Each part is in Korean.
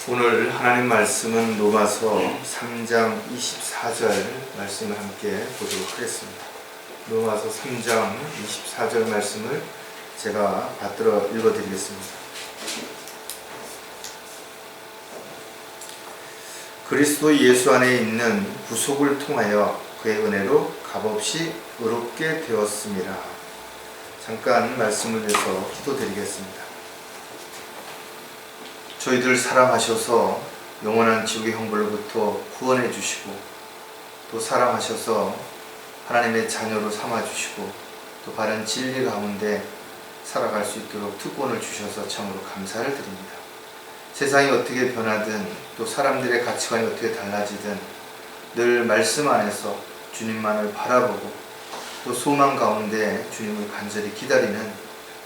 오늘 하나님 말씀은 로마서 3장 24절 말씀을 함께 보도록 하겠습니다. 로마서 3장 24절 말씀을 제가 받들어 읽어드리겠습니다. 그리스도 예수 안에 있는 구속을 통하여 그의 은혜로 값없이 의롭게 되었습니다. 잠깐 말씀을 위해서 기도드리겠습니다. 저희들 사랑하셔서 영원한 지옥의 형벌로부터 구원해 주시고, 또 사랑하셔서 하나님의 자녀로 삼아 주시고, 또 바른 진리 가운데 살아갈 수 있도록 특권을 주셔서 참으로 감사를 드립니다. 세상이 어떻게 변하든, 또 사람들의 가치관이 어떻게 달라지든 늘 말씀 안에서 주님만을 바라보고, 또 소망 가운데 주님을 간절히 기다리는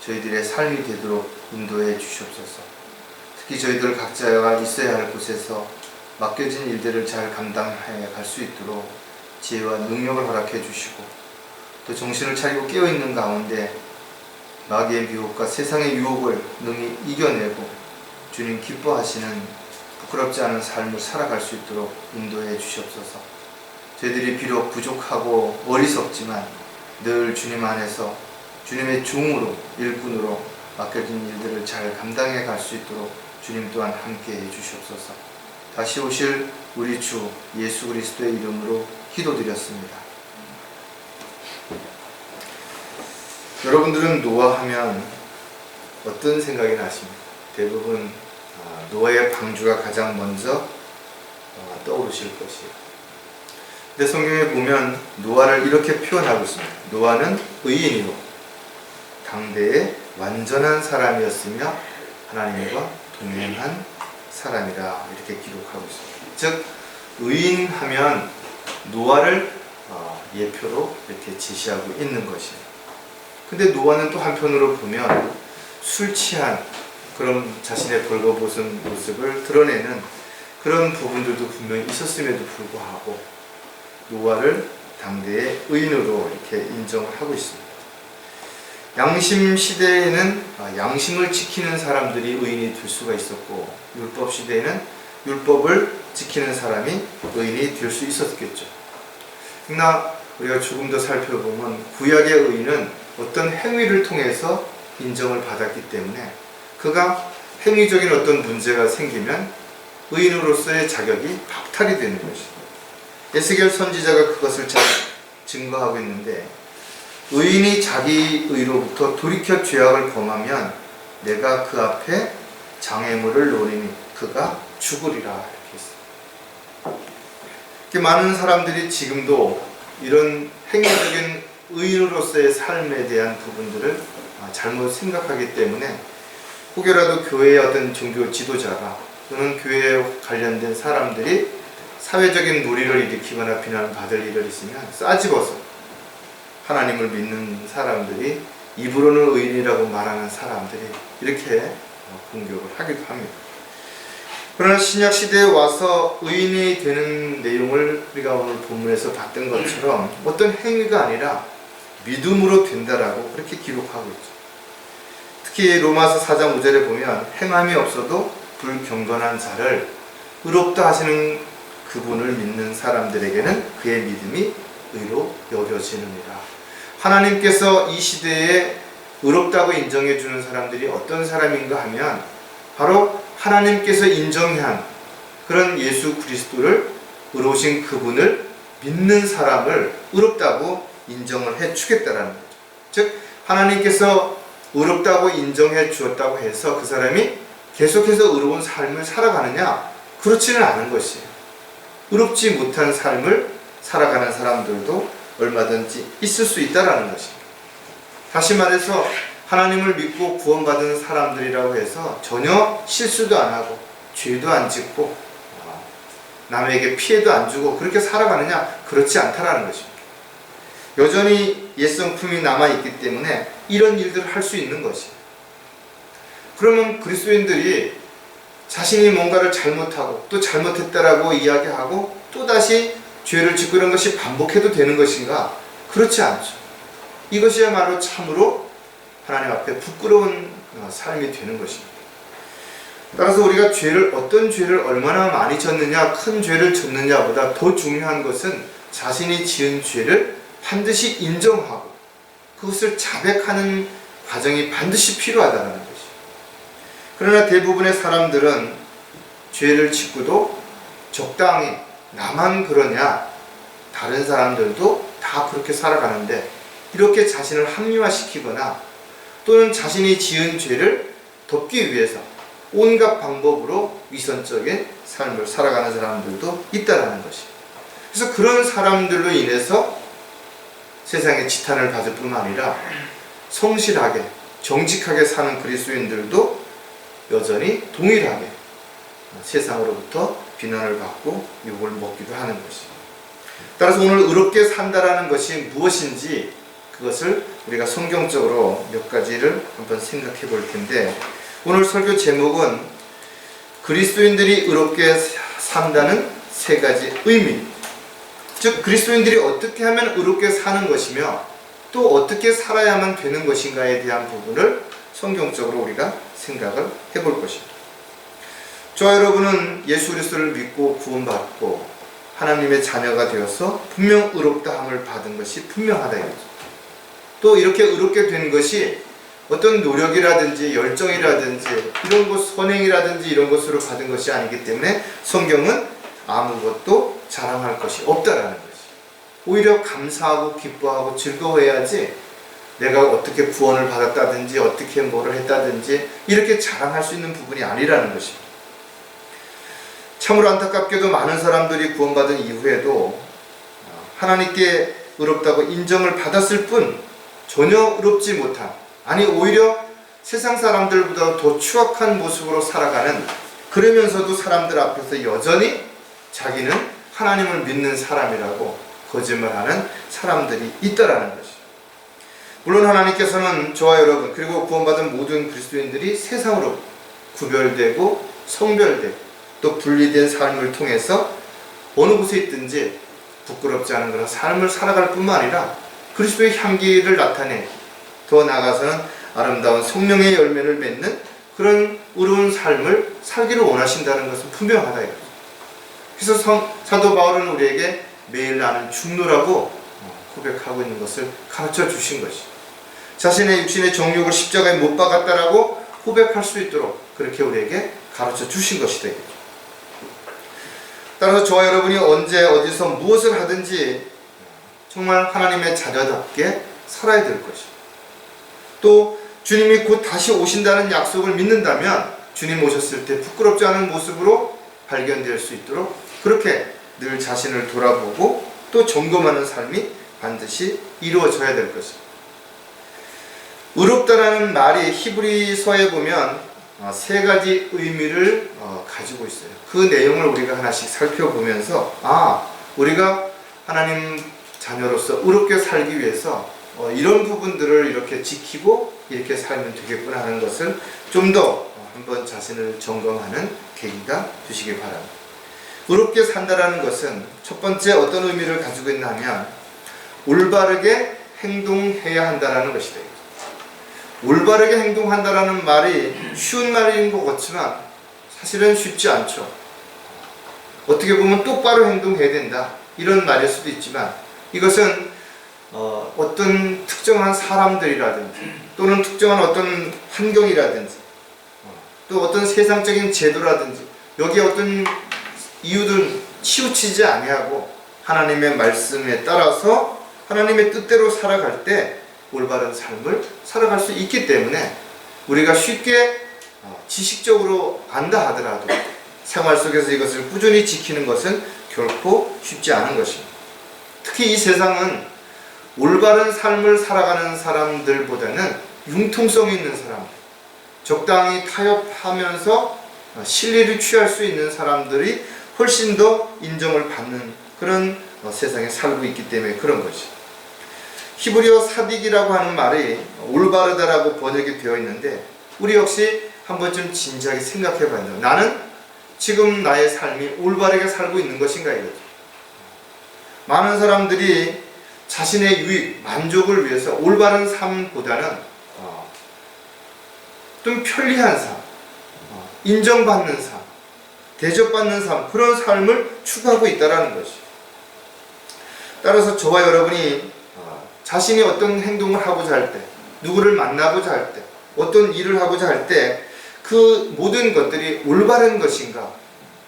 저희들의 삶이 되도록 인도해 주시옵소서. 특히 저희들 각자가 있어야 할 곳에서 맡겨진 일들을 잘 감당해 갈 수 있도록 지혜와 능력을 허락해 주시고, 또 정신을 차리고 깨어있는 가운데 마귀의 미혹과 세상의 유혹을 능히 이겨내고 주님 기뻐하시는 부끄럽지 않은 삶을 살아갈 수 있도록 인도해 주시옵소서. 저희들이 비록 부족하고 어리석지만 늘 주님 안에서 주님의 종으로, 일꾼으로 맡겨진 일들을 잘 감당해 갈 수 있도록 주님 또한 함께 해주시옵소서. 다시 오실 우리 주 예수 그리스도의 이름으로 기도드렸습니다. 여러분들은 노아하면 어떤 생각이 나십니까? 대부분 노아의 방주가 가장 먼저 떠오르실 것이에요. 근데 성경에 보면 노아를 이렇게 표현하고 있습니다. 노아는 의인이요 당대의 완전한 사람이었으며 하나님과 동행한 사람이라 이렇게 기록하고 있습니다. 즉 의인하면 노아를 예표로 이렇게 제시하고 있는 것이에요. 근데 노아는 또 한편으로 보면 술 취한 그런 자신의 벌거벗은 모습을 드러내는 그런 부분들도 분명히 있었음에도 불구하고 노아를 당대의 의인으로 이렇게 인정을 하고 있습니다. 양심 시대에는 양심을 지키는 사람들이 의인이 될 수가 있었고, 율법 시대에는 율법을 지키는 사람이 의인이 될 수 있었겠죠. 그러나 우리가 조금 더 살펴보면 구약의 의인은 어떤 행위를 통해서 인정을 받았기 때문에 그가 행위적인 어떤 문제가 생기면 의인으로서의 자격이 박탈이 되는 것입니다. 에스겔 선지자가 그것을 잘 증거하고 있는데, 의인이 자기 의로부터 돌이켜 죄악을 범하면 내가 그 앞에 장애물을 놓으리니 그가 죽으리라 이렇게 했습니다. 많은 사람들이 지금도 이런 행위적인 의인으로서의 삶에 대한 부분들을 잘못 생각하기 때문에 혹여라도 교회의 어떤 종교 지도자가 또는 교회에 관련된 사람들이 사회적인 무리를 일으키거나 비난받을 일을 있으면 싸집어서 하나님을 믿는 사람들이 입으로는 의인이라고 말하는 사람들이 이렇게 공격을 하기도 합니다. 그러나 신약시대에 와서 의인이 되는 내용을 우리가 오늘 본문에서 봤던 것처럼 어떤 행위가 아니라 믿음으로 된다라고 그렇게 기록하고 있죠. 특히 로마서 4장 5절에 보면 행함이 없어도 불경건한 자를 의롭다 하시는 그분을 믿는 사람들에게는 그의 믿음이 의로 여겨지느니라. 하나님께서 이 시대에 의롭다고 인정해 주는 사람들이 어떤 사람인가 하면 바로 하나님께서 인정한 그런 예수 그리스도를, 의로우신 그분을 믿는 사람을 의롭다고 인정을 해 주겠다라는 거죠. 즉 하나님께서 의롭다고 인정해 주었다고 해서 그 사람이 계속해서 의로운 삶을 살아가느냐? 그렇지는 않은 것이에요. 의롭지 못한 삶을 살아가는 사람들도 얼마든지 있을 수 있다는 것입니다. 다시 말해서 하나님을 믿고 구원받은 사람들이라고 해서 전혀 실수도 안 하고 죄도 안 짓고 남에게 피해도 안 주고 그렇게 살아가느냐? 그렇지 않다라는 것입니다. 여전히 옛성품이 남아있기 때문에 이런 일들을 할 수 있는 것이에요. 그러면 그리스도인들이 자신이 뭔가를 잘못하고 또 잘못했다라고 이야기하고 또다시 죄를 짓고 이런 것이 반복해도 되는 것인가? 그렇지 않죠. 이것이야말로 참으로 하나님 앞에 부끄러운 삶이 되는 것입니다. 따라서 우리가 어떤 죄를 얼마나 많이 졌느냐, 큰 죄를 졌느냐보다 더 중요한 것은 자신이 지은 죄를 반드시 인정하고 그것을 자백하는 과정이 반드시 필요하다는 것이. 그러나 대부분의 사람들은 죄를 짓고도 적당히 나만 그러냐, 다른 사람들도 다 그렇게 살아가는데, 이렇게 자신을 합리화시키거나 또는 자신이 지은 죄를 덮기 위해서 온갖 방법으로 위선적인 삶을 살아가는 사람들도 있다는 것이. 그래서 그런 사람들로 인해서 세상에 지탄을 받을 뿐만 아니라 성실하게 정직하게 사는 그리스도인들도 여전히 동일하게 세상으로부터 비난을 받고 욕을 먹기도 하는 것이. 따라서 오늘 의롭게 산다라는 것이 무엇인지 그것을 우리가 성경적으로 몇 가지를 한번 생각해 볼 텐데, 오늘 설교 제목은 그리스도인들이 의롭게 산다는 세 가지 의미, 즉 그리스도인들이 어떻게 하면 의롭게 사는 것이며 또 어떻게 살아야만 되는 것인가에 대한 부분을 성경적으로 우리가 생각을 해볼 것입니다. 저와 여러분은 예수 그리스도를 믿고 구원받고 하나님의 자녀가 되어서 분명 의롭다함을 받은 것이 분명하다 이거죠. 또 이렇게 의롭게 된 것이 어떤 노력이라든지 열정이라든지 이런 것, 선행이라든지 이런 것으로 받은 것이 아니기 때문에 성경은 아무것도 자랑할 것이 없다라는 것이. 오히려 감사하고 기뻐하고 즐거워해야지 내가 어떻게 구원을 받았다든지 어떻게 뭐를 했다든지 이렇게 자랑할 수 있는 부분이 아니라는 것입니다. 참으로 안타깝게도 많은 사람들이 구원받은 이후에도 하나님께 의롭다고 인정을 받았을 뿐 전혀 의롭지 못한, 아니 오히려 세상 사람들보다 더 추악한 모습으로 살아가는, 그러면서도 사람들 앞에서 여전히 자기는 하나님을 믿는 사람이라고 거짓말하는 사람들이 있다라는 것이죠. 물론 하나님께서는 저와 여러분 그리고 구원받은 모든 그리스도인들이 세상으로 구별되고 성별되고 또 분리된 삶을 통해서 어느 곳에 있든지 부끄럽지 않은 그런 삶을 살아갈 뿐만 아니라 그리스도의 향기를 나타내 더 나아가서는 아름다운 성령의 열매를 맺는 그런 의로운 삶을 살기를 원하신다는 것은 분명하다 이거죠. 그래서 사도 바울은 우리에게 매일 나는 죽노라고 고백하고 있는 것을 가르쳐 주신 것이, 자신의 육신의 정욕을 십자가에 못 박았다라고 고백할 수 있도록 그렇게 우리에게 가르쳐 주신 것이다 이거죠. 따라서 저와 여러분이 언제 어디서 무엇을 하든지 정말 하나님의 자녀답게 살아야 될 것이고, 또 주님이 곧 다시 오신다는 약속을 믿는다면 주님 오셨을 때 부끄럽지 않은 모습으로 발견될 수 있도록 그렇게 늘 자신을 돌아보고 또 점검하는 삶이 반드시 이루어져야 될 것입니다. 의롭다라는 말이 히브리서에 보면 세 가지 의미를 가지고 있어요. 그 내용을 우리가 하나씩 살펴보면서 우리가 하나님 자녀로서 의롭게 살기 위해서 이런 부분들을 이렇게 지키고 이렇게 살면 되겠구나 하는 것을 좀 더 한번 자신을 점검하는 계기가 되시길 바랍니다. 의롭게 산다라는 것은 첫 번째 어떤 의미를 가지고 있나 하면 올바르게 행동해야 한다라는 것이다. 올바르게 행동한다라는 말이 쉬운 말인 것 같지만 사실은 쉽지 않죠. 어떻게 보면 똑바로 행동해야 된다 이런 말일 수도 있지만, 이것은 어떤 특정한 사람들이라든지 또는 특정한 어떤 환경이라든지 또 어떤 세상적인 제도라든지 여기에 어떤 이유들 치우치지 아니하고 하나님의 말씀에 따라서 하나님의 뜻대로 살아갈 때 올바른 삶을 살아갈 수 있기 때문에 우리가 쉽게 지식적으로 안다 하더라도 생활 속에서 이것을 꾸준히 지키는 것은 결코 쉽지 않은 것입니다. 특히 이 세상은 올바른 삶을 살아가는 사람들보다는 융통성 있는 사람들, 적당히 타협하면서 실리를 취할 수 있는 사람들이 훨씬 더 인정을 받는 그런 세상에 살고 있기 때문에 그런 것이. 히브리어 사딕이라고 하는 말이 올바르다라고 번역이 되어 있는데 우리 역시 한 번쯤 진지하게 생각해 봐야 돼요. 나는 지금 나의 삶이 올바르게 살고 있는 것인가 이거죠. 많은 사람들이 자신의 유익, 만족을 위해서 올바른 삶보다는 좀 편리한 삶, 인정받는 삶, 대접받는 삶, 그런 삶을 추구하고 있다는 것이. 따라서 저와 여러분이 자신이 어떤 행동을 하고자 할 때, 누구를 만나고자 할 때, 어떤 일을 하고자 할 때 그 모든 것들이 올바른 것인가,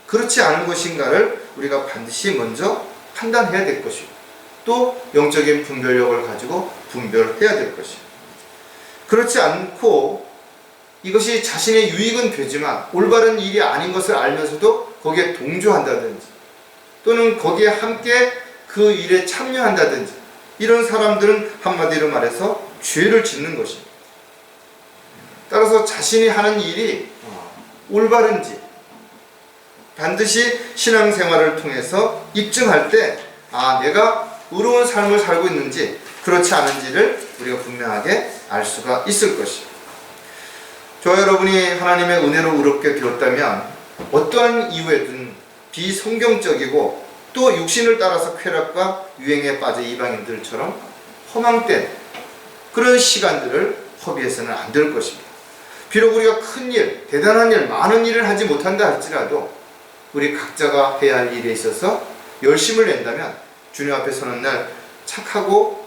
그렇지 않은 것인가를 우리가 반드시 먼저 판단해야 될 것이고, 또 영적인 분별력을 가지고 분별해야 될 것이고, 그렇지 않고 이것이 자신의 유익은 되지만 올바른 일이 아닌 것을 알면서도 거기에 동조한다든지 또는 거기에 함께 그 일에 참여한다든지, 이런 사람들은 한마디로 말해서 죄를 짓는 것입니다. 따라서 자신이 하는 일이 올바른지 반드시 신앙생활을 통해서 입증할 때 내가 의로운 삶을 살고 있는지 그렇지 않은지를 우리가 분명하게 알 수가 있을 것입니다. 저와 여러분이 하나님의 은혜로 의롭게 되었다면 어떠한 이유에든 비성경적이고 또 육신을 따라서 쾌락과 유행에 빠져 이방인들처럼 허망된 그런 시간들을 허비해서는 안 될 것입니다. 비록 우리가 큰 일, 대단한 일, 많은 일을 하지 못한다 할지라도 우리 각자가 해야 할 일에 있어서 열심을 낸다면 주님 앞에 서는 날 착하고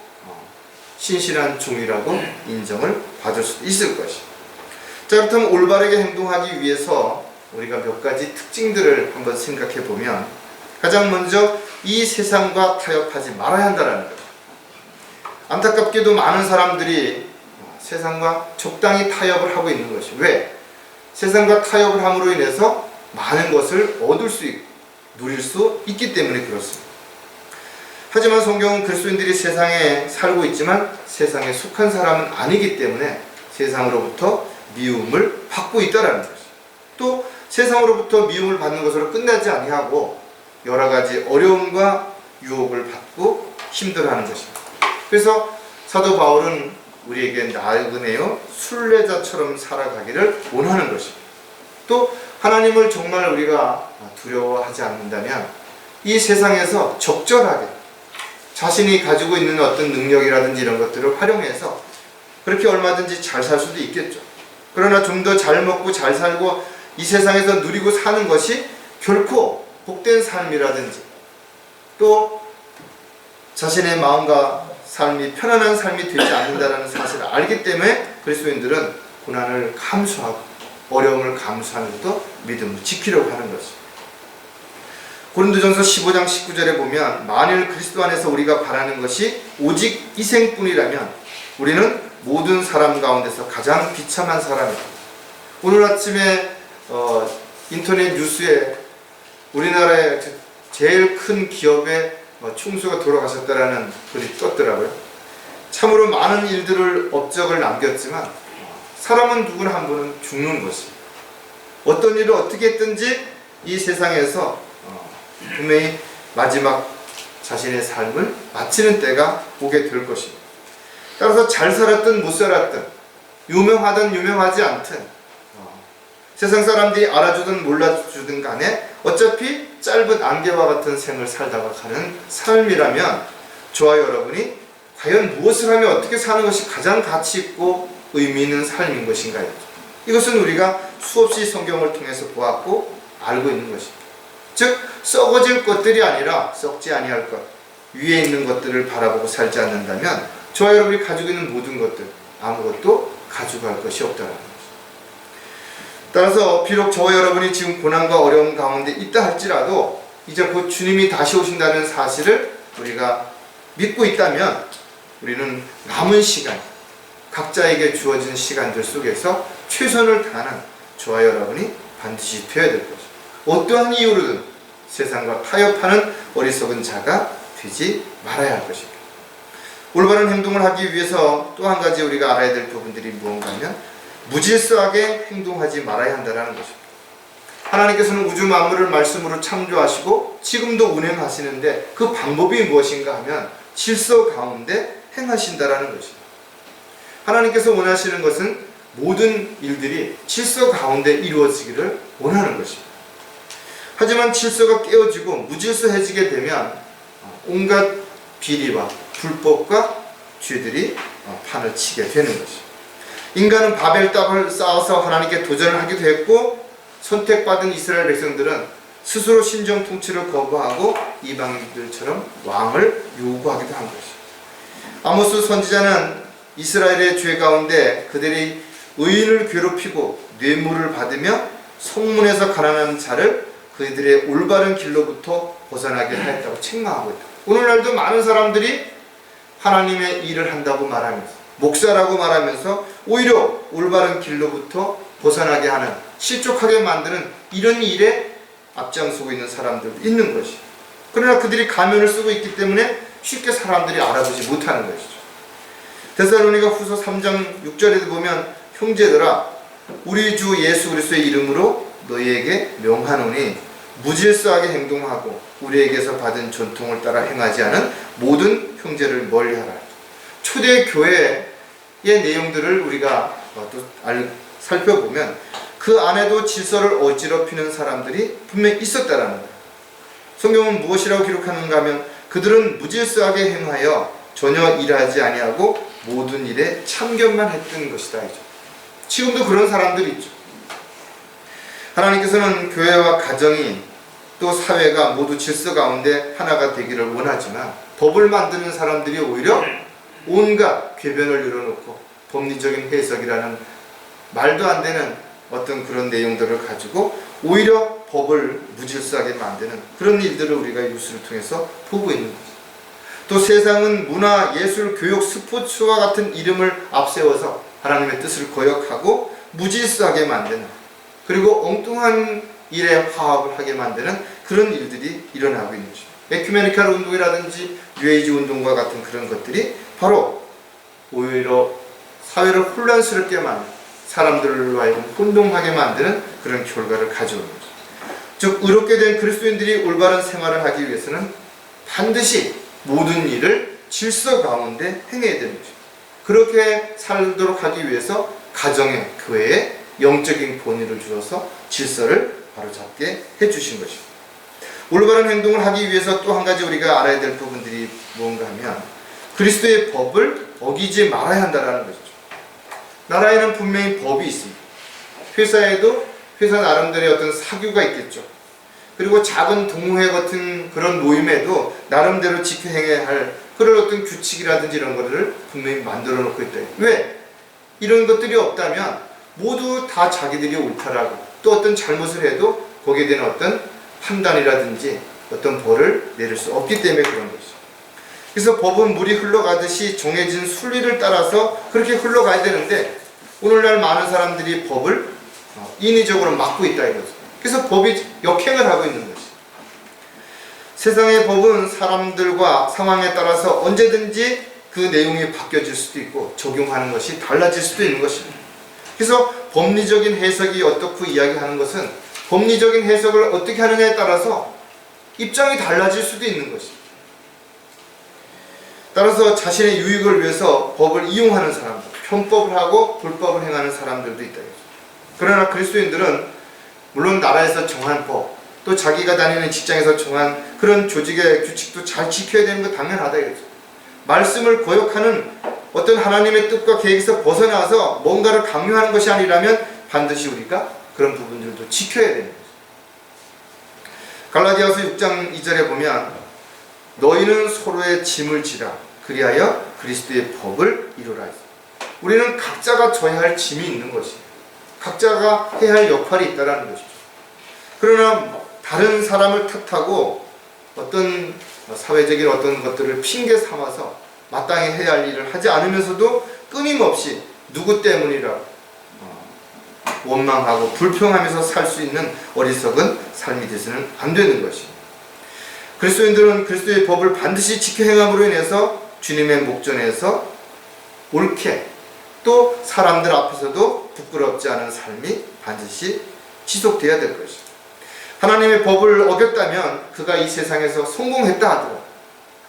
신실한 종이라고 인정을 받을 수도 있을 것입니다. 자, 그렇다면 올바르게 행동하기 위해서 우리가 몇 가지 특징들을 한번 생각해 보면, 가장 먼저 이 세상과 타협하지 말아야 한다는 것. 안타깝게도 많은 사람들이 세상과 적당히 타협을 하고 있는 것이, 왜? 세상과 타협을 함으로 인해서 많은 것을 얻을 수 있고 누릴 수 있기 때문에 그렇습니다. 하지만 성경은 그리스도인들이 세상에 살고 있지만 세상에 속한 사람은 아니기 때문에 세상으로부터 미움을 받고 있다는 것이죠. 또 세상으로부터 미움을 받는 것으로 끝나지 아니하고 여러 가지 어려움과 유혹을 받고 힘들어하는 것입니다. 그래서 사도 바울은 우리에게 나그네요 순례자처럼 살아가기를 원하는 것입니다. 또 하나님을 정말 우리가 두려워하지 않는다면 이 세상에서 적절하게 자신이 가지고 있는 어떤 능력이라든지 이런 것들을 활용해서 그렇게 얼마든지 잘 살 수도 있겠죠. 그러나 좀 더 잘 먹고 잘 살고 이 세상에서 누리고 사는 것이 결코 복된 삶이라든지 또 자신의 마음과 삶이 편안한 삶이 되지 않는다는 사실을 알기 때문에 그리스도인들은 고난을 감수하고 어려움을 감수하면서도 믿음을 지키려고 하는 것입니다. 고린도전서 15장 19절에 보면, 만일 그리스도 안에서 우리가 바라는 것이 오직 이생뿐이라면 우리는 모든 사람 가운데서 가장 비참한 사람이다. 오늘 아침에 인터넷 뉴스에 우리나라의 제일 큰 기업의 총수가 돌아가셨다라는 글이 떴더라고요. 참으로 많은 일들을 업적을 남겼지만 사람은 누구나 한 번은 죽는 것입니다. 어떤 일을 어떻게 했든지 이 세상에서 분명히 마지막 자신의 삶을 마치는 때가 오게 될 것입니다. 따라서 잘 살았든 못 살았든 유명하든 유명하지 않든 세상 사람들이 알아주든 몰라주든 간에 어차피 짧은 안개와 같은 생을 살다가 가는 삶이라면 저와 여러분이 과연 무엇을 하면 어떻게 사는 것이 가장 가치 있고 의미 있는 삶인 것인가요? 이것은 우리가 수없이 성경을 통해서 보았고 알고 있는 것입니다. 즉 썩어질 것들이 아니라 썩지 아니할 것, 위에 있는 것들을 바라보고 살지 않는다면 저와 여러분이 가지고 있는 모든 것들 아무것도 가져갈 것이 없다는 것입니다. 따라서 비록 저와 여러분이 지금 고난과 어려움 가운데 있다 할지라도 이제 곧 주님이 다시 오신다는 사실을 우리가 믿고 있다면 우리는 남은 시간, 각자에게 주어진 시간들 속에서 최선을 다하는 저와 여러분이 반드시 되어야 될 것입니다. 어떠한 이유로든 세상과 타협하는 어리석은 자가 되지 말아야 할 것입니다. 올바른 행동을 하기 위해서 또 한 가지 우리가 알아야 될 부분들이 무언가 하면 무질서하게 행동하지 말아야 한다는 것입니다. 하나님께서는 우주 만물을 말씀으로 창조하시고 지금도 운행하시는데 그 방법이 무엇인가 하면 질서 가운데 행하신다는 것입니다. 하나님께서 원하시는 것은 모든 일들이 질서 가운데 이루어지기를 원하는 것입니다. 하지만 질서가 깨어지고 무질서해지게 되면 온갖 비리와 불법과 죄들이 판을 치게 되는 것입니다. 인간은 바벨탑을 쌓아서 하나님께 도전을 하기도 했고 선택받은 이스라엘 백성들은 스스로 신정 통치를 거부하고 이방인들처럼 왕을 요구하기도 한 것이죠. 아모스 선지자는 이스라엘의 죄 가운데 그들이 의인을 괴롭히고 뇌물을 받으며 성문에서 가난한 자를 그들의 올바른 길로부터 벗어나게 하였다고 책망하고 있다. 오늘날도 많은 사람들이 하나님의 일을 한다고 말하면서, 목사라고 말하면서 오히려 올바른 길로부터 벗어나게 하는, 실족하게 만드는 이런 일에 앞장서고 있는 사람들도 있는 것이. 그러나 그들이 가면을 쓰고 있기 때문에 쉽게 사람들이 알아보지 못하는 것이죠. 데살로니가 후서 3장 6절에도 보면, 형제들아 우리 주 예수 그리스도의 이름으로 너희에게 명하노니 무질서하게 행동하고 우리에게서 받은 전통을 따라 행하지 않은 모든 형제를 멀리하라. 초대 교회의 내용들을 우리가 또 살펴보면 그 안에도 질서를 어지럽히는 사람들이 분명히 있었다라는 거예요. 성경은 무엇이라고 기록하는가 하면 그들은 무질서하게 행하여 전혀 일하지 아니하고 모든 일에 참견만 했던 것이다. 지금도 그런 사람들이 있죠. 하나님께서는 교회와 가정이 또 사회가 모두 질서 가운데 하나가 되기를 원하지만 법을 만드는 사람들이 오히려 온갖 궤변을 열어놓고 법리적인 해석이라는 말도 안 되는 어떤 그런 내용들을 가지고 오히려 법을 무질서하게 만드는 그런 일들을 우리가 뉴스를 통해서 보고 있는 거죠. 또 세상은 문화, 예술, 교육, 스포츠와 같은 이름을 앞세워서 하나님의 뜻을 거역하고 무질서하게 만드는, 그리고 엉뚱한 일에 화합을 하게 만드는 그런 일들이 일어나고 있는 거죠. 에큐메니칼 운동이라든지 뉴에이지 운동과 같은 그런 것들이 바로 오히려 사회를 혼란스럽게 만드는, 사람들로 하여금 혼동하게 만드는 그런 결과를 가져오는 거죠. 즉 의롭게 된 그리스도인들이 올바른 생활을 하기 위해서는 반드시 모든 일을 질서 가운데 행해야 되는 거죠. 그렇게 살도록 하기 위해서 가정에, 교회에 영적인 본의를 주어서 질서를 바로잡게 해주신 것입니다. 올바른 행동을 하기 위해서 또 한 가지 우리가 알아야 될 부분들이 뭔가 하면 그리스도의 법을 어기지 말아야 한다는 것이죠. 나라에는 분명히 법이 있습니다. 회사에도 회사 나름대로의 어떤 사규가 있겠죠. 그리고 작은 동호회 같은 그런 모임에도 나름대로 지켜 행해야 할 그런 어떤 규칙이라든지 이런 것들을 분명히 만들어 놓고 있다. 왜? 이런 것들이 없다면 모두 다 자기들이 옳다라고 또 어떤 잘못을 해도 거기에 대한 어떤 판단이라든지 어떤 벌을 내릴 수 없기 때문에 그런 것이죠. 그래서 법은 물이 흘러가듯이 정해진 순리를 따라서 그렇게 흘러가야 되는데 오늘날 많은 사람들이 법을 인위적으로 막고 있다 이거죠. 그래서 법이 역행을 하고 있는 것이죠. 세상의 법은 사람들과 상황에 따라서 언제든지 그 내용이 바뀌어질 수도 있고 적용하는 것이 달라질 수도 있는 것입니다. 그래서 법리적인 해석이 어떻고 이야기하는 것은 법리적인 해석을 어떻게 하느냐에 따라서 입장이 달라질 수도 있는 것입니다. 따라서 자신의 유익을 위해서 법을 이용하는 사람들, 편법을 하고 불법을 행하는 사람들도 있다. 그러나 그리스도인들은 물론 나라에서 정한 법, 또 자기가 다니는 직장에서 정한 그런 조직의 규칙도 잘 지켜야 되는 거 당연하다 이거죠. 말씀을 거역하는 어떤 하나님의 뜻과 계획에서 벗어나서 뭔가를 강요하는 것이 아니라면 반드시 우리가 그런 부분들도 지켜야 되는 거죠. 갈라디아서 6장 2절에 보면 너희는 서로의 짐을 지라 그리하여 그리스도의 법을 이루라 했습니다. 우리는 각자가 져야 할 짐이 있는 것이에요. 각자가 해야 할 역할이 있다는 것이죠. 그러나 다른 사람을 탓하고 어떤 사회적인 어떤 것들을 핑계 삼아서 마땅히 해야 할 일을 하지 않으면서도 끊임없이 누구 때문이라 원망하고 불평하면서 살 수 있는 어리석은 삶이 되서는 안 되는 것입니다. 그리스도인들은 그리스도의 법을 반드시 지켜 행함으로 인해서 주님의 목전에서 옳게 또 사람들 앞에서도 부끄럽지 않은 삶이 반드시 지속되어야 될 것입니다. 하나님의 법을 어겼다면 그가 이 세상에서 성공했다 하더라도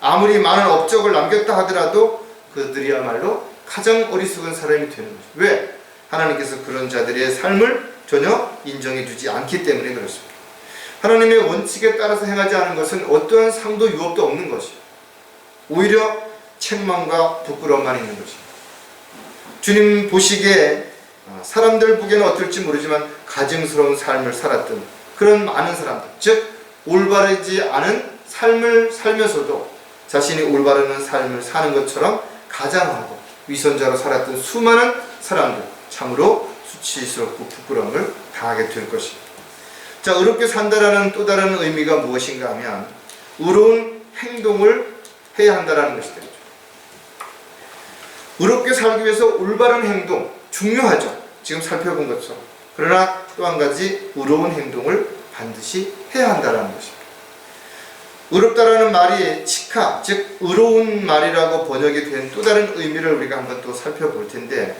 아무리 많은 업적을 남겼다 하더라도 그들이야말로 가장 어리석은 사람이 되는 것입니다. 왜? 하나님께서 그런 자들의 삶을 전혀 인정해 주지 않기 때문에 그렇습니다. 하나님의 원칙에 따라서 행하지 않은 것은 어떠한 상도 유업도 없는 것이에요. 오히려 책망과 부끄러움만 있는 것입니다. 주님 보시기에 사람들 보기에는 어떨지 모르지만 가증스러운 삶을 살았던 그런 많은 사람들, 즉 올바르지 않은 삶을 살면서도 자신이 올바른 삶을 사는 것처럼 가장하고 위선자로 살았던 수많은 사람들, 참으로 수치스럽고 부끄러움을 당하게 될 것입니다. 자, 의롭게 산다라는 또 다른 의미가 무엇인가 하면 의로운 행동을 해야 한다는 것이 되죠. 의롭게 살기 위해서 올바른 행동 중요하죠. 지금 살펴본 것처럼. 그러나 또 한 가지 의로운 행동을 반드시 해야 한다는 것입니다. 의롭다라는 말이 치카, 즉 의로운 말이라고 번역이 된 또 다른 의미를 우리가 한번 또 살펴볼 텐데,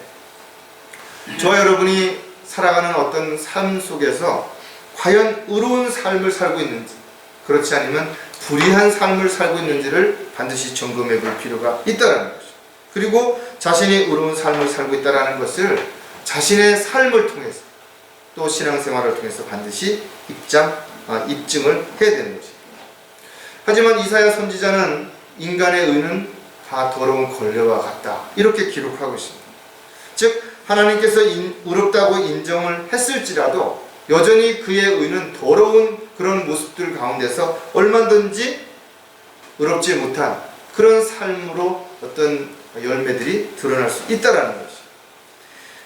저와 여러분이 살아가는 어떤 삶 속에서 과연 의로운 삶을 살고 있는지, 그렇지 않으면 불의한 삶을 살고 있는지를 반드시 점검해 볼 필요가 있다는 것이죠. 그리고 자신이 의로운 삶을 살고 있다는 것을 자신의 삶을 통해서 또 신앙생활을 통해서 반드시 입증을 해야 되는 것입니다. 하지만 이사야 선지자는 인간의 의는 다 더러운 걸레와 같다, 이렇게 기록하고 있습니다. 즉 하나님께서 의롭다고 인정을 했을지라도 여전히 그의 의는 더러운 그런 모습들 가운데서 얼마든지 의롭지 못한 그런 삶으로 어떤 열매들이 드러날 수 있다는 것이죠.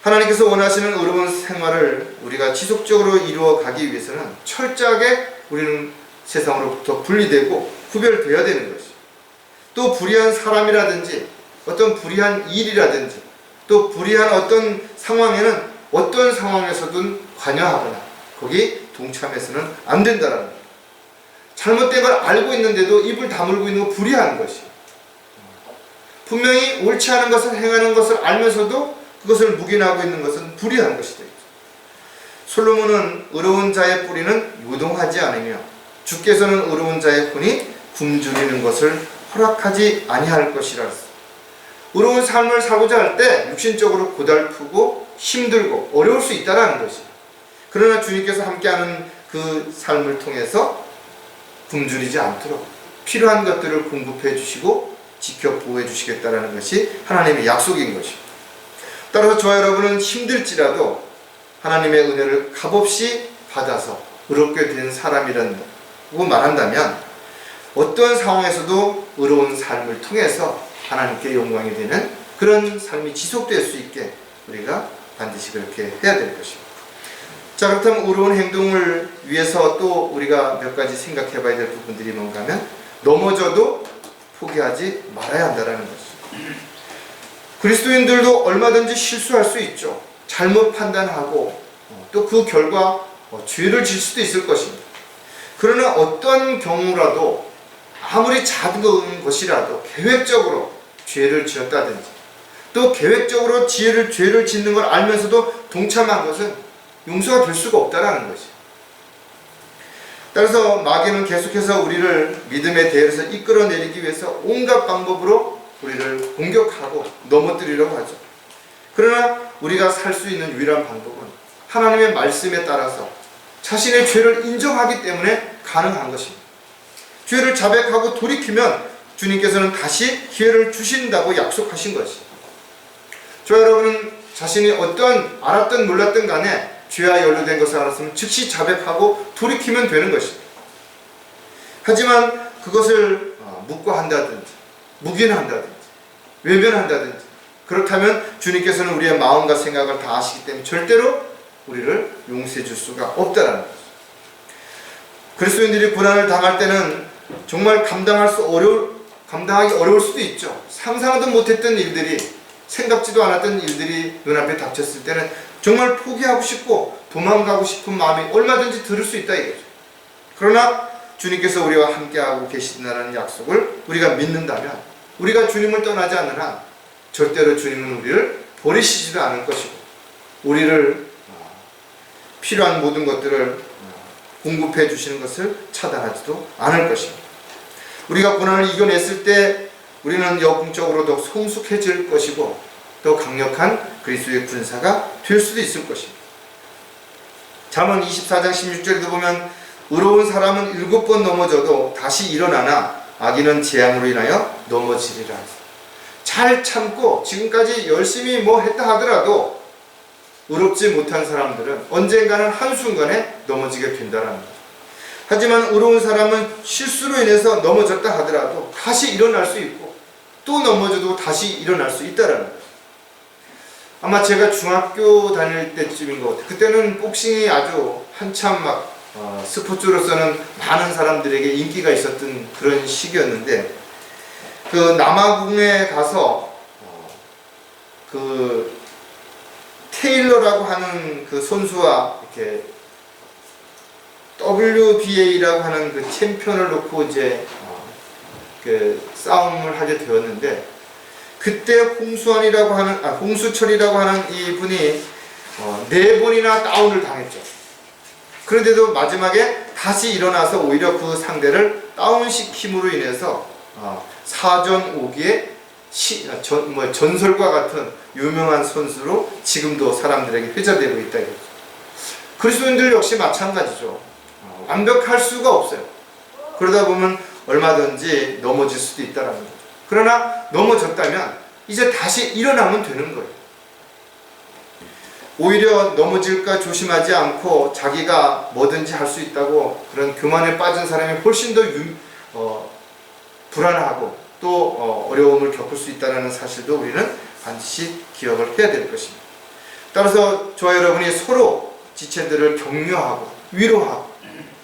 하나님께서 원하시는 의로운 생활을 우리가 지속적으로 이루어 가기 위해서는 철저하게 우리는 세상으로부터 분리되고 구별되어야 되는 것이죠. 또 불의한 사람이라든지 어떤 불의한 일이라든지 또 불의한 어떤 상황에는 어떤 상황에서든 관여하거나 거기 동참해서는 안 된다는 거예요. 잘못된 걸 알고 있는데도 입을 다물고 있는 건 불의한 것이에요. 분명히 옳지 않은 것을 행하는 것을 알면서도 그것을 묵인하고 있는 것은 불의한 것이 되죠. 솔로몬은 의로운 자의 뿌리는 요동하지 않으며 주께서는 의로운 자의 혼이 굶주리는 것을 허락하지 아니할 것이라 했습니다. 의로운 삶을 살고자 할 때 육신적으로 고달프고 힘들고 어려울 수 있다는 것이에요. 그러나 주님께서 함께하는 그 삶을 통해서 굶주리지 않도록 필요한 것들을 공급해 주시고 지켜 보호해 주시겠다는 것이 하나님의 약속인 것입니다. 따라서 저와 여러분은 힘들지라도 하나님의 은혜를 값없이 받아서 의롭게 된 사람이라고 말한다면 어떤 상황에서도 의로운 삶을 통해서 하나님께 영광이 되는 그런 삶이 지속될 수 있게 우리가 반드시 그렇게 해야 될 것입니다. 자, 그렇다면 의로운 행동을 위해서 또 우리가 몇 가지 생각해 봐야 될 부분들이 뭔가 하면 넘어져도 포기하지 말아야 한다는 것이죠. 그리스도인들도 얼마든지 실수할 수 있죠. 잘못 판단하고 또 그 결과 죄를 질 수도 있을 것입니다. 그러나 어떤 경우라도 아무리 작은 것이라도 계획적으로 죄를 지었다든지 또 계획적으로 죄를 짓는 걸 알면서도 동참한 것은 용서가 될 수가 없다는 것이에요. 따라서 마귀는 계속해서 우리를 믿음의 대열에서 이끌어내리기 위해서 온갖 방법으로 우리를 공격하고 넘어뜨리려고 하죠. 그러나 우리가 살 수 있는 유일한 방법은 하나님의 말씀에 따라서 자신의 죄를 인정하기 때문에 가능한 것입니다. 죄를 자백하고 돌이키면 주님께서는 다시 기회를 주신다고 약속하신 것이죠. 저 여러분은 자신이 어떠한 알았든 몰랐든 간에 죄와 연루된 것을 알았으면 즉시 자백하고 돌이키면 되는 것입니다. 하지만 그것을 묵과한다든지 묵인한다든지 외면한다든지 그렇다면 주님께서는 우리의 마음과 생각을 다 아시기 때문에 절대로 우리를 용서해 줄 수가 없다는 것이죠. 그리스도인들이 고난을 당할 때는 정말 감당하기 어려울 수도 있죠. 상상도 못했던 일들이, 생각지도 않았던 일들이 눈앞에 닥쳤을 때는 정말 포기하고 싶고 도망가고 싶은 마음이 얼마든지 들을 수 있다 이거죠. 그러나 주님께서 우리와 함께하고 계신다는 약속을 우리가 믿는다면, 우리가 주님을 떠나지 않는 한 절대로 주님은 우리를 버리시지도 않을 것이고 우리를 필요한 모든 것들을 공급해 주시는 것을 차단하지도 않을 것입니다. 우리가 고난을 이겨냈을 때 우리는 영적으로 더 성숙해질 것이고 더 강력한 그리스도의 군사가 될 수도 있을 것입니다. 잠언 24장 16절에도 보면 의로운 사람은 7번 넘어져도 다시 일어나나 악인은 재앙으로 인하여 넘어지리라. 잘 참고 지금까지 열심히 뭐 했다 하더라도 의롭지 못한 사람들은 언젠가는 한순간에 넘어지게 된다는 거죠. 하지만 의로운 사람은 실수로 인해서 넘어졌다 하더라도 다시 일어날 수 있고 또 넘어져도 다시 일어날 수 있다는 거죠. 아마 제가 중학교 다닐 때쯤인 것 같아요. 그때는 복싱이 아주 한참 막 스포츠로서는 많은 사람들에게 인기가 있었던 그런 시기였는데, 그 남아공에 가서 그 테일러라고 하는 그 선수와 이렇게 WBA라고 하는 그 챔피언을 놓고 이제 그 싸움을 하게 되었는데, 그때 홍수철이라고 하는 이분이 4번이나 다운을 당했죠. 그런데도 마지막에 다시 일어나서 오히려 그 상대를 다운시킴으로 인해서 4전 5기의 전설과 같은 유명한 선수로 지금도 사람들에게 회자되고 있다 이거죠. 그리스도인들 역시 마찬가지죠. 완벽할 수가 없어요. 그러다 보면 얼마든지 넘어질 수도 있다는 거죠. 그러나 넘어졌다면 이제 다시 일어나면 되는 거예요. 오히려 넘어질까 조심하지 않고 자기가 뭐든지 할 수 있다고 그런 교만에 빠진 사람이 훨씬 더 불안하고 또 어려움을 겪을 수 있다는 사실도 우리는 반드시 기억을 해야 될 것입니다. 따라서 저와 여러분이 서로 지체들을 격려하고 위로하고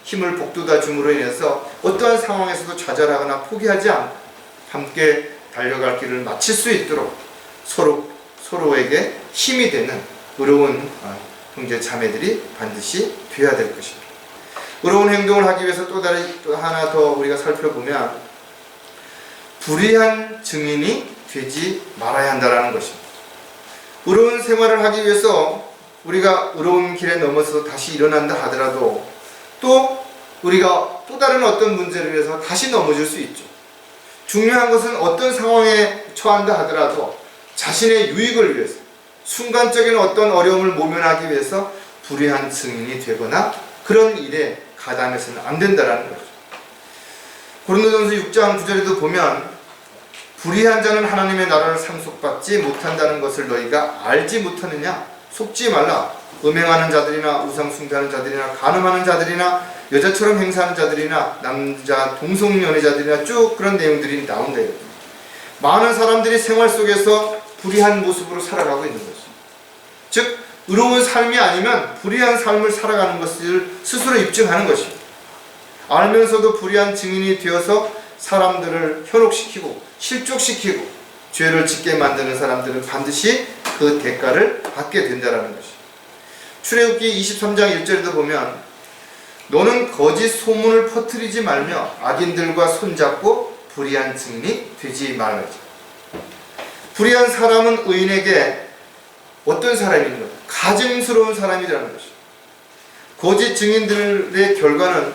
힘을 북돋아 줌으로 인해서 어떠한 상황에서도 좌절하거나 포기하지 않고 함께 달려갈 길을 마칠 수 있도록 서로에게 힘이 되는 의로운 형제 자매들이 반드시 되어야 될 것입니다. 의로운 행동을 하기 위해서 또 하나 더 우리가 살펴보면 불의한 증인이 되지 말아야 한다는 것입니다. 의로운 생활을 하기 위해서 우리가 의로운 길에 넘어서 다시 일어난다 하더라도 또 우리가 또 다른 어떤 문제를 위해서 다시 넘어질 수 있죠. 중요한 것은 어떤 상황에 처한다 하더라도 자신의 유익을 위해서 순간적인 어떤 어려움을 모면하기 위해서 불의한 증인이 되거나 그런 일에 가담해서는 안 된다는 거죠. 고린도전서 6장 9절에도 보면 불의한 자는 하나님의 나라를 상속받지 못한다는 것을 너희가 알지 못하느냐? 속지 말라. 음행하는 자들이나 우상 숭배하는 자들이나 간음하는 자들이나 여자처럼 행사하는 자들이나 남자 동성연애자들이나 쭉 그런 내용들이 나온다. 많은 사람들이 생활 속에서 불의한 모습으로 살아가고 있는 것입니다. 즉 의로운 삶이 아니면 불의한 삶을 살아가는 것을 스스로 입증하는 것입니다. 알면서도 불의한 증인이 되어서 사람들을 현혹시키고 실족시키고 죄를 짓게 만드는 사람들은 반드시 그 대가를 받게 된다는 것입니다. 출애굽기 23장 1절에도 보면 너는 거짓 소문을 퍼뜨리지 말며 악인들과 손잡고 불의한 증인이 되지 말라죠. 불의한 사람은 의인에게 어떤 사람인 것? 가증스러운 사람이라는 것이죠. 거짓 증인들의 결과는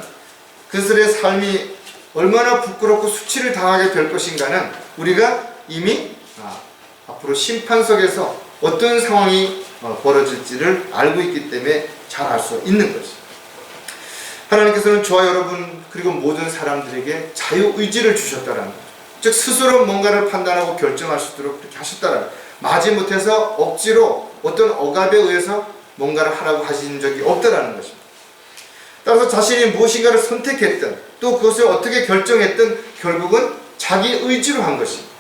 그들의 삶이 얼마나 부끄럽고 수치를 당하게 될 것인가는 우리가 이미 앞으로 심판석에서 어떤 상황이 벌어질지를 알고 있기 때문에 잘 알 수 있는 것입니다. 하나님께서는 저와 여러분 그리고 모든 사람들에게 자유의지를 주셨다는 거죠. 즉 스스로 뭔가를 판단하고 결정할 수 있도록 그렇게 하셨다는 거죠. 마지못해서 억지로 어떤 억압에 의해서 뭔가를 하라고 하신 적이 없다는 것입니다. 따라서 자신이 무엇인가를 선택했든 또 그것을 어떻게 결정했든 결국은 자기 의지로 한 것입니다.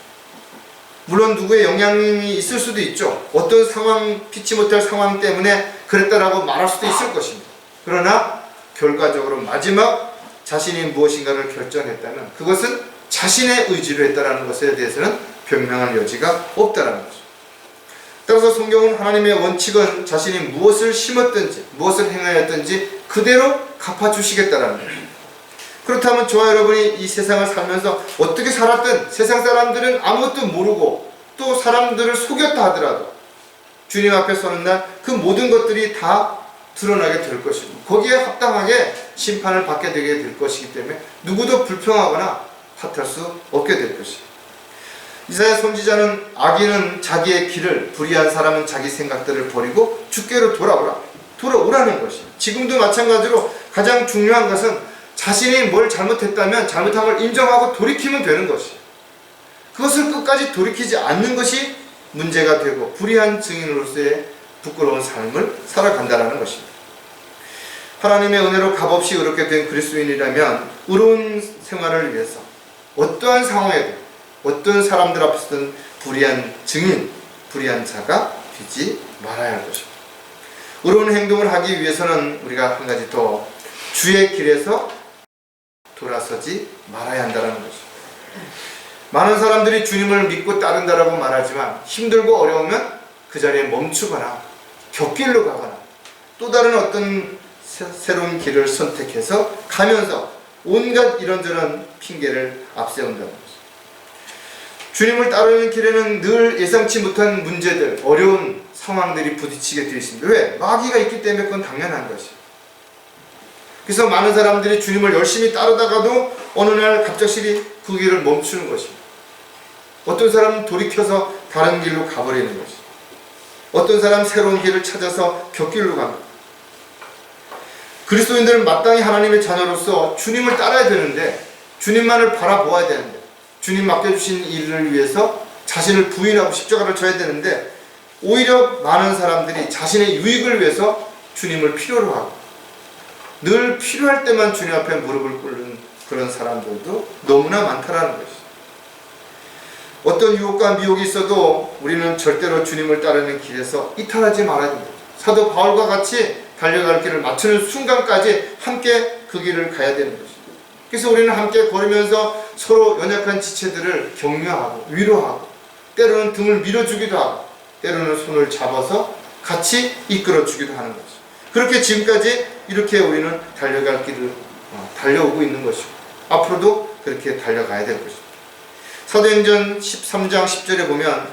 물론 누구의 영향이 있을 수도 있죠. 어떤 상황, 피치 못할 상황 때문에 그랬다라고 말할 수도 있을 것입니다. 그러나 결과적으로 마지막 자신이 무엇인가를 결정했다면 그것은 자신의 의지로 했다는 것에 대해서는 변명할 여지가 없다는 거죠. 따라서 성경은 하나님의 원칙은 자신이 무엇을 심었든지 무엇을 행하였든지 그대로 갚아주시겠다는 거죠. 그렇다면 저와 여러분이 이 세상을 살면서 어떻게 살았든 세상 사람들은 아무것도 모르고 또 사람들을 속였다 하더라도 주님 앞에 서는 날 그 모든 것들이 다 드러나게 될 것이고 거기에 합당하게 심판을 받게 되게 될 것이기 때문에 누구도 불평하거나 탓할 수 없게 될 것입니다. 이사야 선지자는 악인은 자기의 길을, 불의한 사람은 자기 생각들을 버리고 주께로 돌아오라는 것입니다. 지금도 마찬가지로 가장 중요한 것은 자신이 뭘 잘못했다면 잘못한 걸 인정하고 돌이키면 되는 것이에요. 그것을 끝까지 돌이키지 않는 것이 문제가 되고 불의한 증인으로서의 부끄러운 삶을 살아간다는 것입니다. 하나님의 은혜로 값없이 의롭게 된 그리스도인이라면 의로운 생활을 위해서 어떠한 상황에도 어떤 사람들 앞에서든 불의한 증인, 불의한 자가 되지 말아야 할 것입니다. 의로운 행동을 하기 위해서는 우리가 한 가지 더 주의 길에서 돌아서지 말아야 한다는 것입니다. 많은 사람들이 주님을 믿고 따른다라고 말하지만 힘들고 어려우면 그 자리에 멈추거나 곁길로 가거나 또 다른 어떤 새로운 길을 선택해서 가면서 온갖 이런저런 핑계를 앞세운다는 것입니다. 주님을 따르는 길에는 늘 예상치 못한 문제들, 어려운 상황들이 부딪히게 되어 있습니다. 왜? 마귀가 있기 때문에 그건 당연한 것이에요. 그래서 많은 사람들이 주님을 열심히 따르다가도 어느 날 갑작스레 그 길을 멈추는 것입니다. 어떤 사람은 돌이켜서 다른 길로 가버리는 것입니다. 어떤 사람은 새로운 길을 찾아서 곁길로 갑니다. 그리스도인들은 마땅히 하나님의 자녀로서 주님을 따라야 되는데, 주님만을 바라보아야 되는데, 주님 맡겨주신 일을 위해서 자신을 부인하고 십자가를 져야 되는데, 오히려 많은 사람들이 자신의 유익을 위해서 주님을 필요로 하고 늘 필요할 때만 주님 앞에 무릎을 꿇는 그런 사람들도 너무나 많다라는 것이죠. 어떤 유혹과 미혹이 있어도 우리는 절대로 주님을 따르는 길에서 이탈하지 말아야 됩니다. 사도 바울과 같이 달려갈 길을 맞추는 순간까지 함께 그 길을 가야 되는 것입니다. 그래서 우리는 함께 걸으면서 서로 연약한 지체들을 격려하고 위로하고 때로는 등을 밀어주기도 하고 때로는 손을 잡아서 같이 이끌어주기도 하는 것이죠. 그렇게 지금까지 이렇게 우리는 달려갈 길을 달려오고 있는 것이고 앞으로도 그렇게 달려가야 될 것입니다. 사도행전 13장 10절에 보면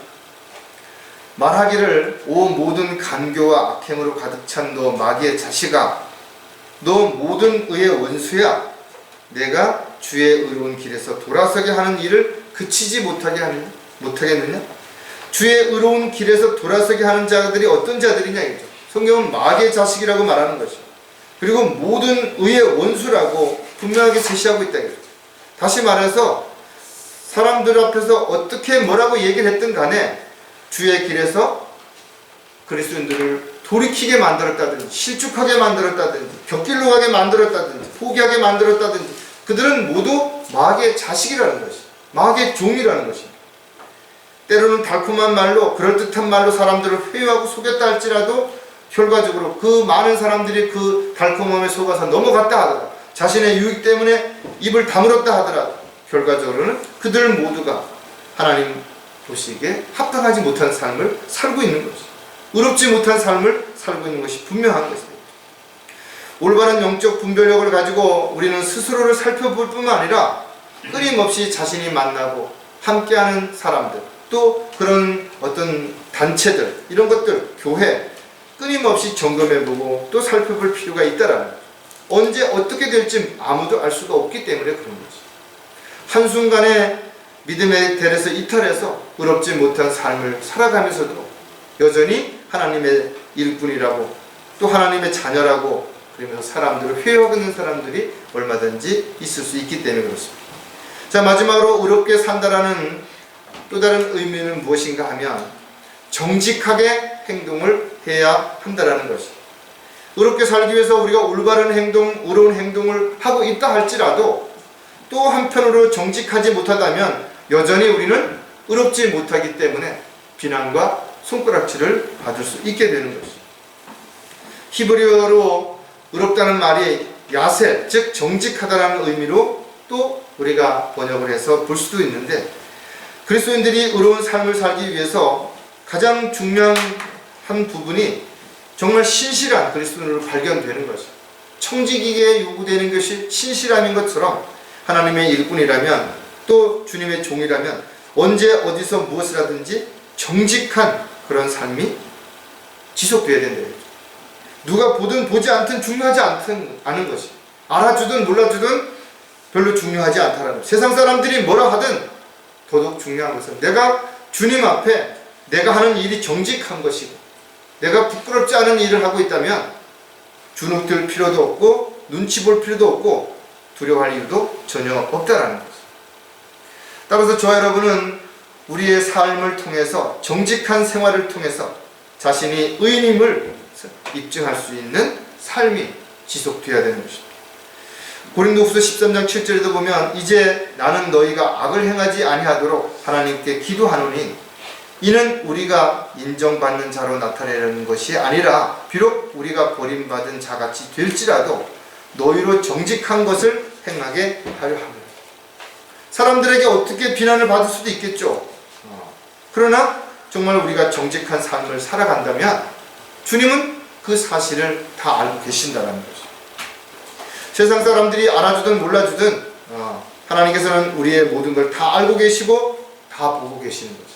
말하기를 오 모든 간교와 악행으로 가득 찬 너 마귀의 자식아, 너 모든 의의 원수야. 내가 주의 의로운 길에서 돌아서게 하는 일을 그치지 못하겠느냐? 주의 의로운 길에서 돌아서게 하는 자들이 어떤 자들이냐 이거죠. 성경은 마귀의 자식이라고 말하는 것이죠. 그리고 모든 의의 원수라고 분명하게 제시하고 있다 이거죠. 다시 말해서 사람들 앞에서 어떻게 뭐라고 얘기를 했든 간에 주의 길에서 그리스도인들을 돌이키게 만들었다든지 실족하게 만들었다든지 곁길로 가게 만들었다든지 포기하게 만들었다든지 그들은 모두 마귀의 자식이라는 것이 마귀의 종이라는 것입니다. 때로는 달콤한 말로 그럴듯한 말로 사람들을 회유하고 속였다 할지라도 결과적으로 그 많은 사람들이 그 달콤함에 속아서 넘어갔다 하더라도 자신의 유익 때문에 입을 다물었다 하더라도 결과적으로는 그들 모두가 하나님 보시기에 합당하지 못한 삶을 살고 있는 것이죠. 의롭지 못한 삶을 살고 있는 것이 분명한 것입니다. 올바른 영적 분별력을 가지고 우리는 스스로를 살펴볼 뿐만 아니라 끊임없이 자신이 만나고 함께하는 사람들 또 그런 어떤 단체들 이런 것들 교회 끊임없이 점검해보고 또 살펴볼 필요가 있다라는 거죠. 언제 어떻게 될지 아무도 알 수가 없기 때문에 그런 거죠. 한순간에 믿음의 델에서 이탈해서 의롭지 못한 삶을 살아가면서도 여전히 하나님의 일꾼이라고 또 하나님의 자녀라고 그러면서 사람들을 회유하고 있는 사람들이 얼마든지 있을 수 있기 때문에 그렇습니다. 자, 마지막으로 의롭게 산다라는 또 다른 의미는 무엇인가 하면 정직하게 행동을 해야 한다라는 것입니다. 의롭게 살기 위해서 우리가 올바른 행동, 의로운 행동을 하고 있다 할지라도 또 한편으로 정직하지 못하다면 여전히 우리는 의롭지 못하기 때문에 비난과 손가락질을 받을 수 있게 되는 것입니다. 히브리어로 의롭다는 말이 야세, 즉 정직하다라는 의미로 또 우리가 번역을 해서 볼 수도 있는데 그리스도인들이 의로운 삶을 살기 위해서 가장 중요한 부분이 정말 신실한 그리스도인으로 발견되는 것입니다. 청지기에 요구되는 것이 신실함인 것처럼 하나님의 일꾼이라면 또 주님의 종이라면 언제 어디서 무엇을 하든지 정직한 그런 삶이 지속되어야 된다. 누가 보든 보지 않든 중요하지 않은 것이 알아주든 몰라주든 별로 중요하지 않다라는 것. 세상 사람들이 뭐라 하든 더더욱 중요한 것은 내가 주님 앞에 내가 하는 일이 정직한 것이고 내가 부끄럽지 않은 일을 하고 있다면 주눅들 필요도 없고 눈치 볼 필요도 없고 두려워할 일도 전혀 없다라는 것입니다. 따라서 저와 여러분은 우리의 삶을 통해서 정직한 생활을 통해서 자신이 의인임을 입증할 수 있는 삶이 지속되어야 되는 것입니다. 고린도후서 13장 7절에도 보면 이제 나는 너희가 악을 행하지 아니하도록 하나님께 기도하노니 이는 우리가 인정받는 자로 나타내려는 것이 아니라 비록 우리가 버림받은 자같이 될지라도 너희로 정직한 것을 행하게 하려 합니다. 사람들에게 어떻게 비난을 받을 수도 있겠죠. 그러나 정말 우리가 정직한 삶을 살아간다면 주님은 그 사실을 다 알고 계신다는 거죠. 세상 사람들이 알아주든 몰라주든 하나님께서는 우리의 모든 걸 다 알고 계시고 다 보고 계시는 거죠.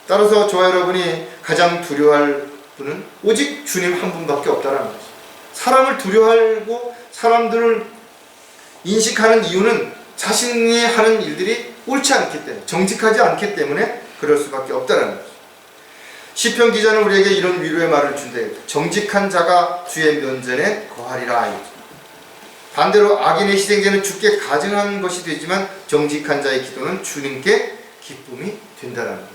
따라서 저와 여러분이 가장 두려워할 분은 오직 주님 한 분밖에 없다는 거죠. 사람을 두려워하고 사람들을 인식하는 이유는 자신이 하는 일들이 옳지 않기 때문에, 정직하지 않기 때문에 그럴 수밖에 없다는 거죠. 시편 기자는 우리에게 이런 위로의 말을 준다. 정직한 자가 주의 면전에 거하리라. 반대로 악인의 희생제는 주께 가증한 것이 되지만 정직한 자의 기도는 주님께 기쁨이 된다는 거죠.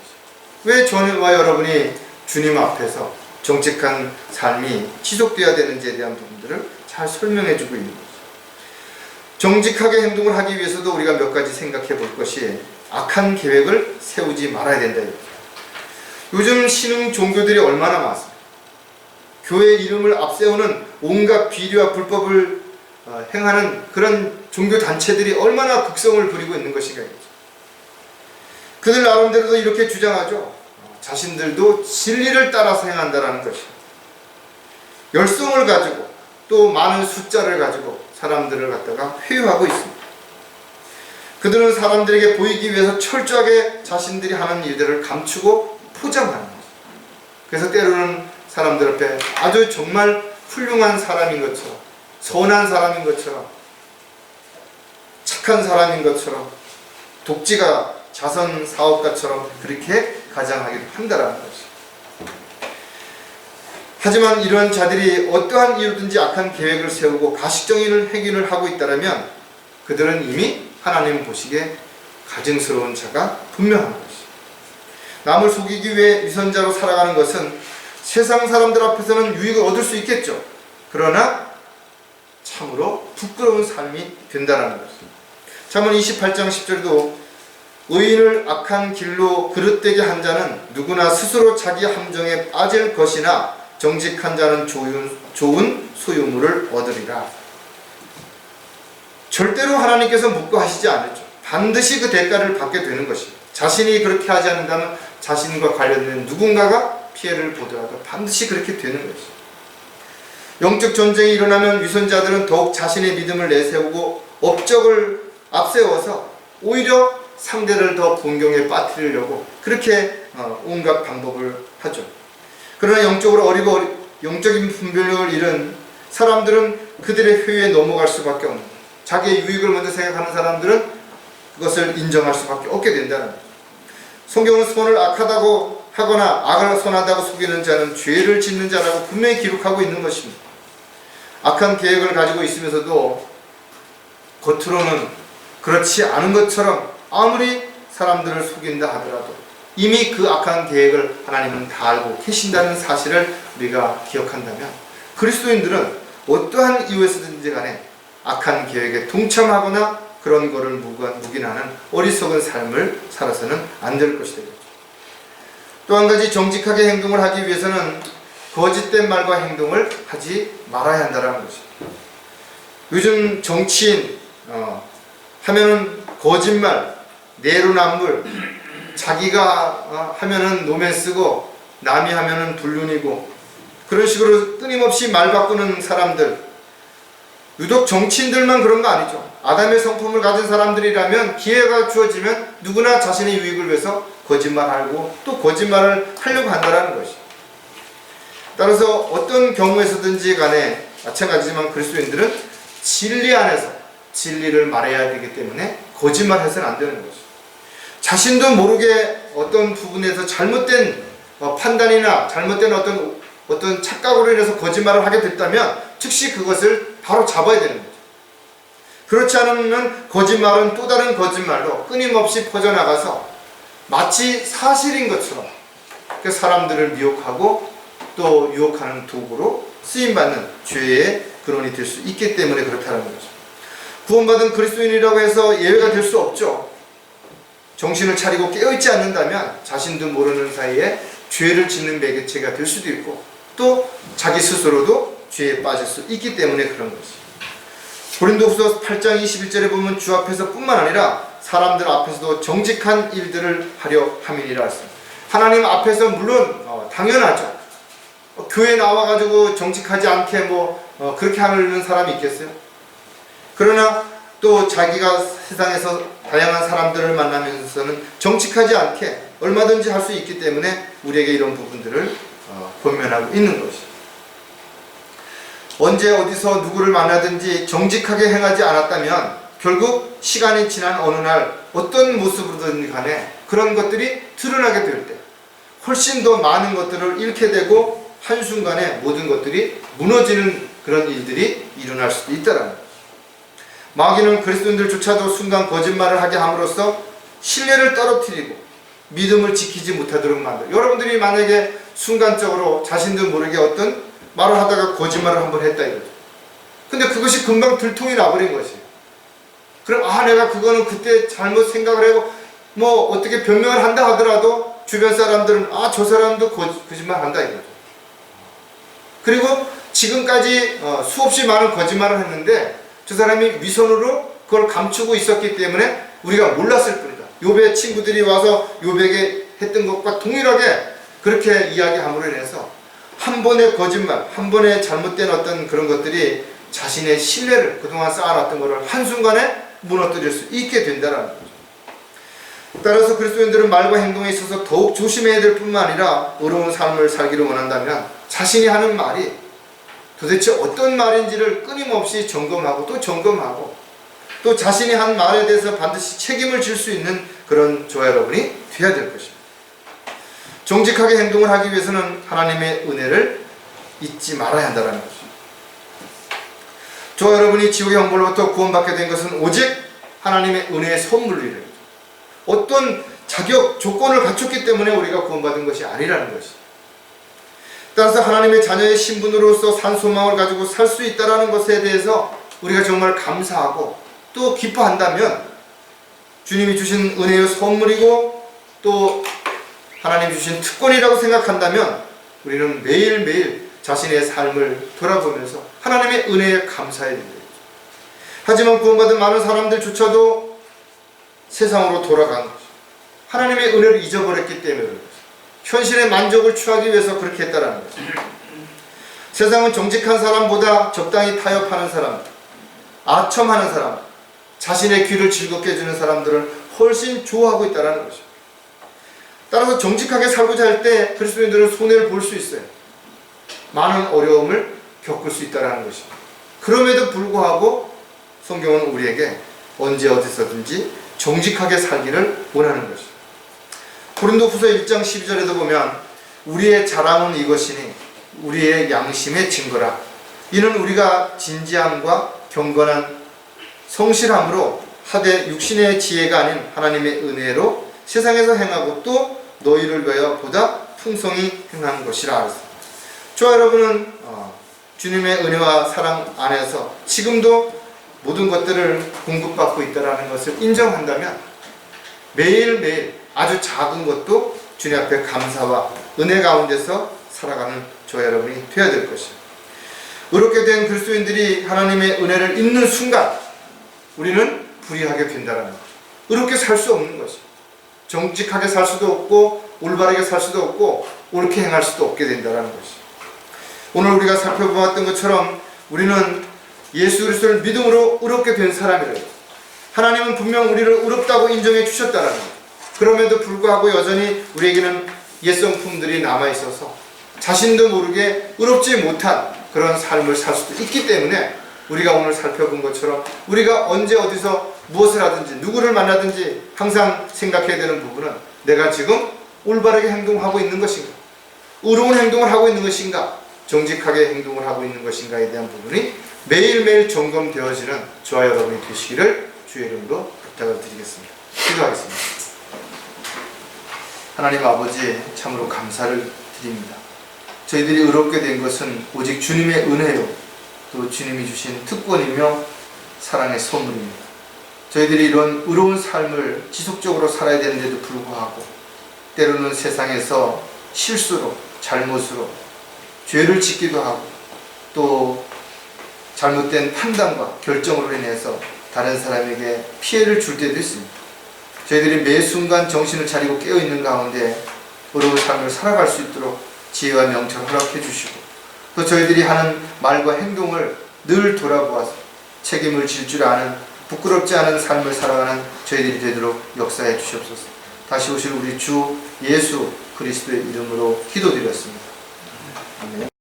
왜 저와 여러분이 주님 앞에서 정직한 삶이 지속되어야 되는지에 대한 부분들을 잘 설명해 주고 있는 거죠. 정직하게 행동을 하기 위해서도 우리가 몇 가지 생각해 볼 것이 악한 계획을 세우지 말아야 된다. 요즘 신흥 종교들이 얼마나 많습니까? 교회 이름을 앞세우는 온갖 비리와 불법을 행하는 그런 종교 단체들이 얼마나 극성을 부리고 있는 것인가. 그들 나름대로도 이렇게 주장하죠. 자신들도 진리를 따라서 행한다는 것이죠. 열성을 가지고 또 많은 숫자를 가지고 사람들을 갖다가 회유하고 있습니다. 그들은 사람들에게 보이기 위해서 철저하게 자신들이 하는 일들을 감추고 포장하는 거죠. 그래서 때로는 사람들 앞에 아주 정말 훌륭한 사람인 것처럼, 선한 사람인 것처럼, 착한 사람인 것처럼, 독지가 자선 사업가처럼 그렇게 가장하기도 한다라는 것이죠. 하지만 이러한 자들이 어떠한 이유든지 악한 계획을 세우고 가식적인 행위를 하고 있다면 그들은 이미 하나님 보시기에 가증스러운 자가 분명한 것이죠. 남을 속이기 위해 위선자로 살아가는 것은 세상 사람들 앞에서는 유익을 얻을 수 있겠죠. 그러나 참으로 부끄러운 삶이 된다는 것이죠. 잠언 28장 10절도 의인을 악한 길로 그릇되게 한 자는 누구나 스스로 자기 함정에 빠질 것이나 정직한 자는 좋은 소유물을 얻으리라. 절대로 하나님께서 묵고하시지 않았죠. 반드시 그 대가를 받게 되는 것입니다. 자신이 그렇게 하지 않는다면 자신과 관련된 누군가가 피해를 보더라도 반드시 그렇게 되는 것이죠. 영적 전쟁이 일어나면 위선자들은 더욱 자신의 믿음을 내세우고 업적을 앞세워서 오히려 상대를 더 본경에 빠뜨리려고 그렇게 온갖 방법을 하죠. 그러나 영적으로 어리고 영적인 분별력을 잃은 사람들은 그들의 회유에 넘어갈 수밖에 없는 거예요. 자기의 유익을 먼저 생각하는 사람들은 그것을 인정할 수밖에 없게 된다는 거예요. 성경은 선을 악하다고 하거나 악을 선하다고 속이는 자는 죄를 짓는 자라고 분명히 기록하고 있는 것입니다. 악한 계획을 가지고 있으면서도 겉으로는 그렇지 않은 것처럼 아무리 사람들을 속인다 하더라도 이미 그 악한 계획을 하나님은 다 알고 계신다는 사실을 우리가 기억한다면 그리스도인들은 어떠한 이유에서든지 간에 악한 계획에 동참하거나 그런 거를 묵인하는 어리석은 삶을 살아서는 안 될 것이 되겠죠. 또 한 가지 정직하게 행동을 하기 위해서는 거짓된 말과 행동을 하지 말아야 한다는 것입니다. 요즘 정치인 하면은 거짓말, 내로남불, 자기가 하면은 노맨쓰고 남이 하면은 불륜이고 그런 식으로 끊임없이 말 바꾸는 사람들, 유독 정치인들만 그런 거 아니죠. 아담의 성품을 가진 사람들이라면 기회가 주어지면 누구나 자신의 유익을 위해서 거짓말하고 또 거짓말을 하려고 한다는 것이죠. 따라서 어떤 경우에서든지 간에 마찬가지지만 그리스도인들은 진리 안에서 진리를 말해야 되기 때문에 거짓말해서는 안 되는 것이죠. 자신도 모르게 어떤 부분에서 잘못된 판단이나 잘못된 어떤 착각으로 인해서 거짓말을 하게 됐다면 즉시 그것을 바로 잡아야 되는 거죠. 그렇지 않으면 거짓말은 또 다른 거짓말로 끊임없이 퍼져나가서 마치 사실인 것처럼 그 사람들을 미혹하고 또 유혹하는 도구로 쓰임받는 죄의 근원이 될 수 있기 때문에 그렇다는 거죠. 구원받은 그리스도인이라고 해서 예외가 될 수 없죠. 정신을 차리고 깨어있지 않는다면 자신도 모르는 사이에 죄를 짓는 매개체가 될 수도 있고 또 자기 스스로도 죄에 빠질 수 있기 때문에 그런 거지. 고린도후서 8장 21절에 보면 주 앞에서 뿐만 아니라 사람들 앞에서도 정직한 일들을 하려 함이니라 했습니다. 하나님 앞에서 물론 당연하죠. 교회 나와가지고 정직하지 않게 그렇게 하는 사람이 있겠어요? 그러나 또 자기가 세상에서 다양한 사람들을 만나면서는 정직하지 않게 얼마든지 할 수 있기 때문에 우리에게 이런 부분들을 권면하고 있는 것이죠. 언제 어디서 누구를 만나든지 정직하게 행하지 않았다면 결국 시간이 지난 어느 날 어떤 모습으로든 간에 그런 것들이 드러나게 될 때 훨씬 더 많은 것들을 잃게 되고 한순간에 모든 것들이 무너지는 그런 일들이 일어날 수도 있다는 거예요. 마귀는 그리스도인들조차도 순간 거짓말을 하게 함으로써 신뢰를 떨어뜨리고 믿음을 지키지 못하도록 만들어요. 여러분들이 만약에 순간적으로 자신도 모르게 어떤 말을 하다가 거짓말을 한번 했다 이거죠. 근데 그것이 금방 들통이 나버린 것이에요. 그럼 내가 그거는 그때 잘못 생각을 하고 어떻게 변명을 한다 하더라도 주변 사람들은 저 사람도 거짓말 한다 이거죠. 그리고 지금까지 수없이 많은 거짓말을 했는데 저 사람이 위선으로 그걸 감추고 있었기 때문에 우리가 몰랐을 뿐이다. 욥의 친구들이 와서 욥에게 했던 것과 동일하게 그렇게 이야기함으로 인해서 한 번의 거짓말, 한 번의 잘못된 어떤 그런 것들이 자신의 신뢰를 그동안 쌓아놨던 것을 한순간에 무너뜨릴 수 있게 된다는 거죠. 따라서 그리스도인들은 말과 행동에 있어서 더욱 조심해야 될 뿐만 아니라 의로운 삶을 살기를 원한다면 자신이 하는 말이 도대체 어떤 말인지를 끊임없이 점검하고 또 점검하고 또 자신이 한 말에 대해서 반드시 책임을 질 수 있는 그런 저와 여러분이 되어야 될 것입니다. 정직하게 행동을 하기 위해서는 하나님의 은혜를 잊지 말아야 한다는 것입니다. 저와 여러분이 지옥의 형벌로부터 구원받게 된 것은 오직 하나님의 은혜의 선물이래요. 어떤 자격, 조건을 갖췄기 때문에 우리가 구원받은 것이 아니라는 것이죠. 따라서 하나님의 자녀의 신분으로서 산 소망을 가지고 살 수 있다는 것에 대해서 우리가 정말 감사하고 또 기뻐한다면 주님이 주신 은혜의 선물이고 또 하나님이 주신 특권이라고 생각한다면 우리는 매일매일 자신의 삶을 돌아보면서 하나님의 은혜에 감사해야 됩니다. 하지만 구원받은 많은 사람들조차도 세상으로 돌아간 것이죠. 하나님의 은혜를 잊어버렸기 때문에 그런 것이죠. 현실의 만족을 취하기 위해서 그렇게 했다는 거죠. 세상은 정직한 사람보다 적당히 타협하는 사람, 아첨하는 사람, 자신의 귀를 즐겁게 해주는 사람들을 훨씬 좋아하고 있다는 것이죠. 따라서 정직하게 살고자 할 때 그리스도인들은 손해를 볼 수 있어요. 많은 어려움을 겪을 수 있다는 것입니다. 그럼에도 불구하고 성경은 우리에게 언제 어디서든지 정직하게 살기를 원하는 것입니다. 고린도후서 1장 12절에도 보면 우리의 자랑은 이것이니 우리의 양심의 증거라. 이는 우리가 진지함과 경건한 성실함으로 하되 육신의 지혜가 아닌 하나님의 은혜로 세상에서 행하고 또 너희를 위하여 보다 풍성히 행한 것이라. 저와 여러분은 주님의 은혜와 사랑 안에서 지금도 모든 것들을 공급받고 있다는 것을 인정한다면 매일매일 아주 작은 것도 주님 앞에 감사와 은혜 가운데서 살아가는 저와 여러분이 되어야 될 것입니다. 의롭게 된 그리스도인들이 하나님의 은혜를 잊는 순간 우리는 불의하게 된다는 것. 의롭게 살 수 없는 것입니다. 정직하게 살 수도 없고 올바르게 살 수도 없고 옳게 행할 수도 없게 된다는 것입니다. 오늘 우리가 살펴보았던 것처럼 우리는 예수 그리스도를 믿음으로 의롭게 된 사람이래요. 하나님은 분명 우리를 의롭다고 인정해 주셨다는 것. 그럼에도 불구하고 여전히 우리에게는 옛성품들이 남아있어서 자신도 모르게 의롭지 못한 그런 삶을 살 수도 있기 때문에 우리가 오늘 살펴본 것처럼 우리가 언제 어디서 무엇을 하든지 누구를 만나든지 항상 생각해야 되는 부분은 내가 지금 올바르게 행동하고 있는 것인가, 의로운 행동을 하고 있는 것인가, 정직하게 행동을 하고 있는 것인가에 대한 부분이 매일매일 점검되어지는 저와 여러분이 되시기를 주의 이름으로 부탁을 드리겠습니다. 기도하겠습니다. 하나님 아버지 참으로 감사를 드립니다. 저희들이 의롭게 된 것은 오직 주님의 은혜요, 또 주님이 주신 특권이며 사랑의 선물입니다. 저희들이 이런 의로운 삶을 지속적으로 살아야 되는데도 불구하고 때로는 세상에서 실수로, 잘못으로 죄를 짓기도 하고 또 잘못된 판단과 결정으로 인해서 다른 사람에게 피해를 줄 때도 있습니다. 저희들이 매 순간 정신을 차리고 깨어있는 가운데 어려운 삶을 살아갈 수 있도록 지혜와 명철을 허락해 주시고, 또 저희들이 하는 말과 행동을 늘 돌아보아서 책임을 질 줄 아는, 부끄럽지 않은 삶을 살아가는 저희들이 되도록 역사해 주시옵소서. 다시 오실 우리 주 예수 그리스도의 이름으로 기도드렸습니다. 아멘.